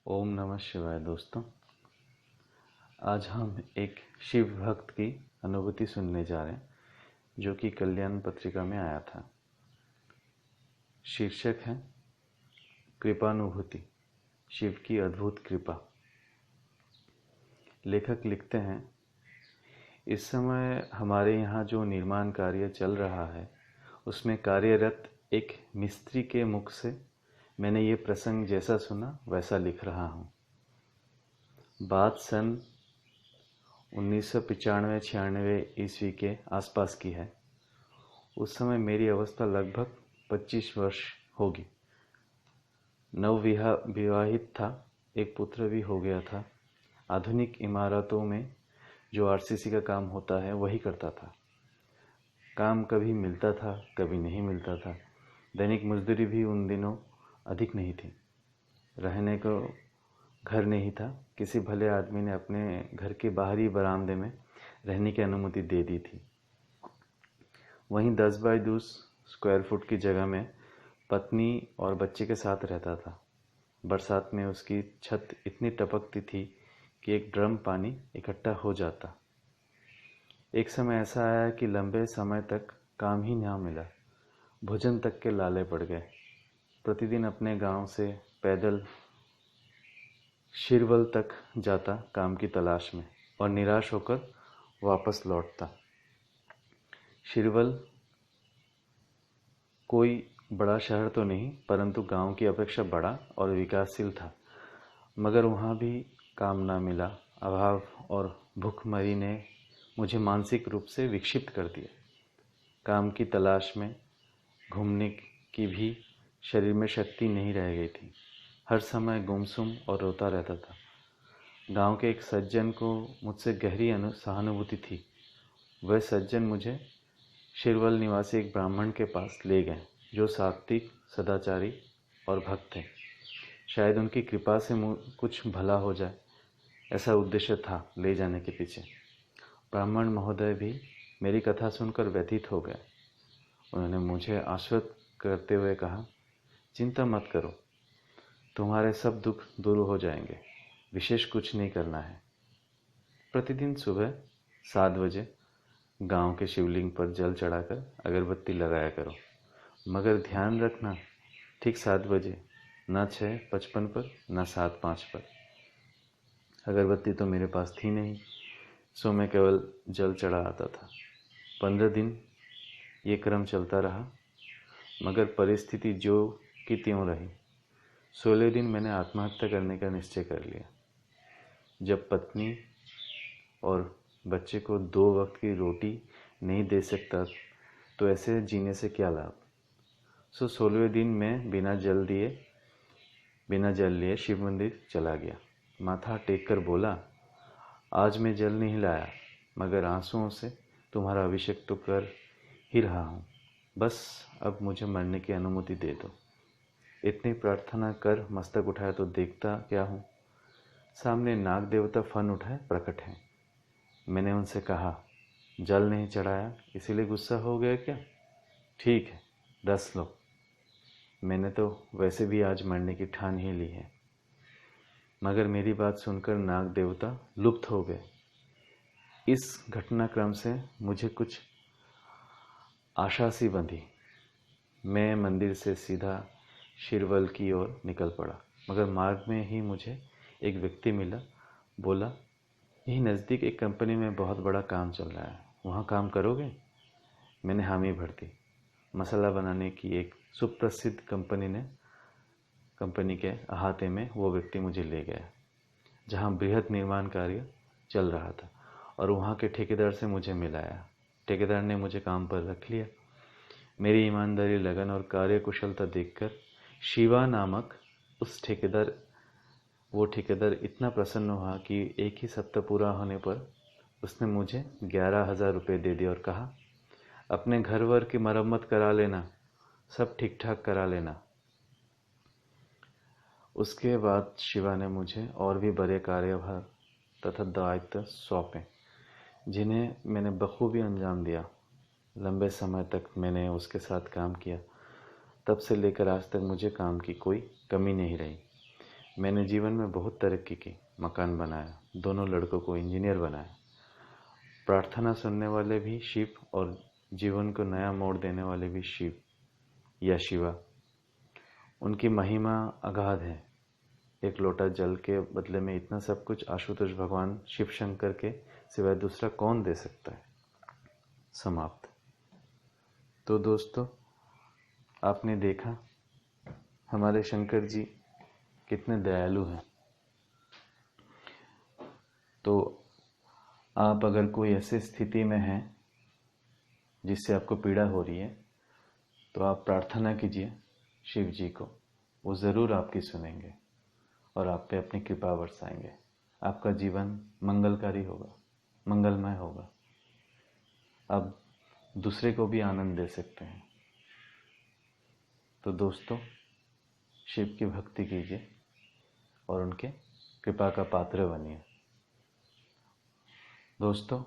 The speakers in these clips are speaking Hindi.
ओम नमः शिवाय। दोस्तों, आज हम एक शिव भक्त की अनुभूति सुनने जा रहे हैं जो कि कल्याण पत्रिका में आया था। शीर्षक है कृपानुभूति, शिव की अद्भुत कृपा। लेखक लिखते हैं, इस समय हमारे यहाँ जो निर्माण कार्य चल रहा है उसमें कार्यरत एक मिस्त्री के मुख से मैंने ये प्रसंग जैसा सुना वैसा लिख रहा हूँ। बात सन 1995-96 ईस्वी के आसपास की है। उस समय मेरी अवस्था लगभग 25 वर्ष होगी। विवाहित था, एक पुत्र भी हो गया था। आधुनिक इमारतों में जो आरसीसी का काम होता है वही करता था। काम कभी मिलता था, कभी नहीं मिलता था। दैनिक मजदूरी भी उन दिनों अधिक नहीं थी। रहने को घर नहीं था। किसी भले आदमी ने अपने घर के बाहरी बरामदे में रहने की अनुमति दे दी थी। वहीं 10 बाई 10 स्क्वायर फुट की जगह में पत्नी और बच्चे के साथ रहता था। बरसात में उसकी छत इतनी टपकती थी कि एक ड्रम पानी इकट्ठा हो जाता। एक समय ऐसा आया कि लंबे समय तक काम ही ना मिला। भोजन तक के लाले पड़ गए। प्रतिदिन अपने गांव से पैदल शिरवल तक जाता काम की तलाश में और निराश होकर वापस लौटता। शिरवल कोई बड़ा शहर तो नहीं, परंतु गांव की अपेक्षा बड़ा और विकासशील था। मगर वहाँ भी काम ना मिला। अभाव और भूखमरी ने मुझे मानसिक रूप से विक्षिप्त कर दिया। काम की तलाश में घूमने की भी शरीर में शक्ति नहीं रह गई थी। हर समय गुमसुम और रोता रहता था। गांव के एक सज्जन को मुझसे गहरी सहानुभूति थी। वह सज्जन मुझे शिरवल निवासी एक ब्राह्मण के पास ले गए जो सात्विक, सदाचारी और भक्त थे। शायद उनकी कृपा से कुछ भला हो जाए, ऐसा उद्देश्य था ले जाने के पीछे। ब्राह्मण महोदय भी मेरी कथा सुनकर व्यथित हो गए। उन्होंने मुझे आश्वस्त करते हुए कहा, चिंता मत करो, तुम्हारे सब दुख दूर हो जाएंगे, विशेष कुछ नहीं करना है। प्रतिदिन सुबह 7 बजे गांव के शिवलिंग पर जल चढ़ाकर अगरबत्ती लगाया करो, मगर ध्यान रखना ठीक 7 बजे, न 6:55 पर, न 7:05 पर। अगरबत्ती तो मेरे पास थी नहीं, सो मैं केवल जल चढ़ा आता था। 15 दिन ये क्रम चलता रहा, मगर परिस्थिति जो की त्यों रही। 16 दिन मैंने आत्महत्या करने का निश्चय कर लिया। जब पत्नी और बच्चे को 2 वक्त की रोटी नहीं दे सकता तो ऐसे जीने से क्या लाभ। 16वें दिन मैं बिना जल लिए शिव मंदिर चला गया। माथा टेक कर बोला, आज मैं जल नहीं लाया, मगर आंसुओं से तुम्हारा अभिषेक तो कर ही रहा हूँ। बस अब मुझे मरने की अनुमति दे दो। इतनी प्रार्थना कर मस्तक उठाया तो देखता क्या हूँ, सामने नाग देवता फन उठाए प्रकट हैं। मैंने उनसे कहा, जल नहीं चढ़ाया इसीलिए गुस्सा हो गया क्या? ठीक है, रस लो। मैंने तो वैसे भी आज मरने की ठान ही ली है। मगर मेरी बात सुनकर नाग देवता लुप्त हो गए। इस घटनाक्रम से मुझे कुछ आशा सी बंधी। मैं मंदिर से सीधा शिरवल की ओर निकल पड़ा, मगर मार्ग में ही मुझे एक व्यक्ति मिला। बोला, यही नज़दीक एक कंपनी में बहुत बड़ा काम चल रहा है, वहाँ काम करोगे? मैंने हामी भर दी। मसाला बनाने की एक सुप्रसिद्ध कंपनी के अहाते में वो व्यक्ति मुझे ले गया, जहाँ बृहद निर्माण कार्य चल रहा था, और वहाँ के ठेकेदार से मुझे मिलाया। ठेकेदार ने मुझे काम पर रख लिया। मेरी ईमानदारी, लगन और कार्यकुशलता देखकर शिवा नामक वो ठेकेदार इतना प्रसन्न हुआ कि एक ही सप्ताह पूरा होने पर उसने मुझे 11,000 रुपये दे दिए और कहा, अपने घर वर की मरम्मत करा लेना, सब ठीक ठाक करा लेना। उसके बाद शिवा ने मुझे और भी बड़े कार्यभार तथा दायित्व सौंपे, जिन्हें मैंने बखूबी अंजाम दिया। लंबे समय तक मैंने उसके साथ काम किया। तब से लेकर आज तक मुझे काम की कोई कमी नहीं रही। मैंने जीवन में बहुत तरक्की की, मकान बनाया, दोनों लड़कों को इंजीनियर बनाया। प्रार्थना सुनने वाले भी शिव और जीवन को नया मोड़ देने वाले भी शिव या शिवा। उनकी महिमा अगाध है। एक लोटा जल के बदले में इतना सब कुछ आशुतोष भगवान शिव शंकर के सिवाय दूसरा कौन दे सकता है। समाप्त। तो दोस्तों, आपने देखा हमारे शंकर जी कितने दयालु हैं। तो आप अगर कोई ऐसी स्थिति में हैं जिससे आपको पीड़ा हो रही है, तो आप प्रार्थना कीजिए शिव जी को। वो ज़रूर आपकी सुनेंगे और आप पे अपनी कृपा बरसाएंगे। आपका जीवन मंगलकारी होगा, मंगलमय होगा। आप दूसरे को भी आनंद दे सकते हैं। तो दोस्तों, शिव की भक्ति कीजिए और उनके कृपा का पात्र बनिए। दोस्तों,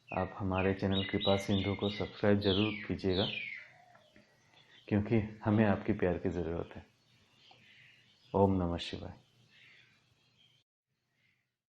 आप हमारे चैनल कृपा सिंधु को सब्सक्राइब जरूर कीजिएगा, क्योंकि हमें आपकी प्यार की ज़रूरत है। ओम नमः शिवाय।